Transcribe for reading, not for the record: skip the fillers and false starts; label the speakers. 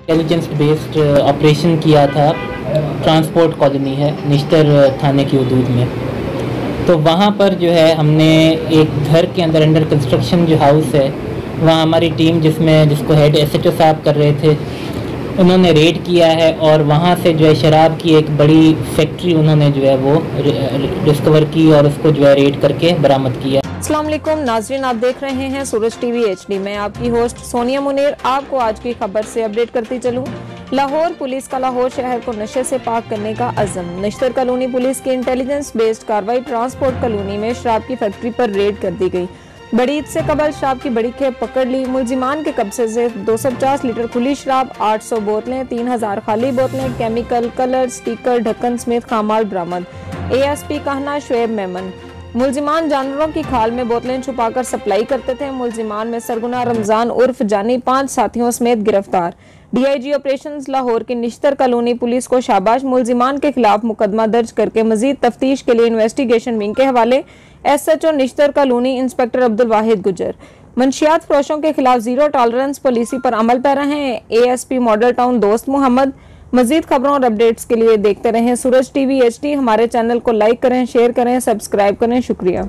Speaker 1: Intelligence based operation किया था। Transport colony है निश्तर थाने की हदूद में। तो वहाँ पर जो है हमने एक घर के अंदर कंस्ट्रक्शन जो हाउस है वहाँ हमारी टीम जिसको हेड एसएचओ साहब कर रहे थे, उन्होंने रेड किया है और वहाँ से जो है शराब की एक बड़ी फैक्ट्री उन्होंने जो है वो डिस्कवर की और उसको जो है रेड करके बरामद किया।
Speaker 2: अस्सलाम वालेकुम नाज़रीन, आप देख रहे हैं सूरज टीवी HD। मैं आपकी होस्ट सोनिया मुनीर आपको आज की खबर से अपडेट करती चलूं। लाहौर पुलिस का लाहौर शहर को नशे से पाक करने का अज़म। निश्तर कॉलोनी पुलिस की इंटेलिजेंस बेस्ड कार्रवाई ट्रांसपोर्ट कॉलोनी में शराब की फैक्ट्री पर रेड कर दी गई। बड़ी ईद से कबल शराब की बड़ी खेप पकड़ ली। मुलजिमान के कब्जे से 250 लीटर खुली शराब, 800 बोतलें, 3000 खाली बोतलें, केमिकल, कलर, स्टिकर, ढक्कन समेत खामाल बरामद। ASP कहना शुएब मेमन। मुलजिमान जानवरों की खाल में बोतलें छुपाकर सप्लाई करते थे। मुलजिमान में सरगुना रमजान उर्फ जानी 5 साथियों समेत गिरफ्तार। DIG ऑपरेशंस लाहौर की निश्तर कॉलोनी पुलिस को शाबाश। मुलजिमान के खिलाफ मुकदमा दर्ज करके मजीद तफ्तीश के लिए इन्वेस्टिगेशन विंग के हवाले SHO Nishtar colony inspector Abdul Wahid Gujjar. मंशियात फरोशों के खिलाफ जीरो टॉलरेंस पॉलिसी पर अमल पैरा हैं ASP model town Dost Mohammad. मजीद खबरों और अपडेट्स के लिए देखते रहें सूरज टीवी HD। हमारे चैनल को लाइक करें, शेयर करें, सब्सक्राइब करें। शुक्रिया।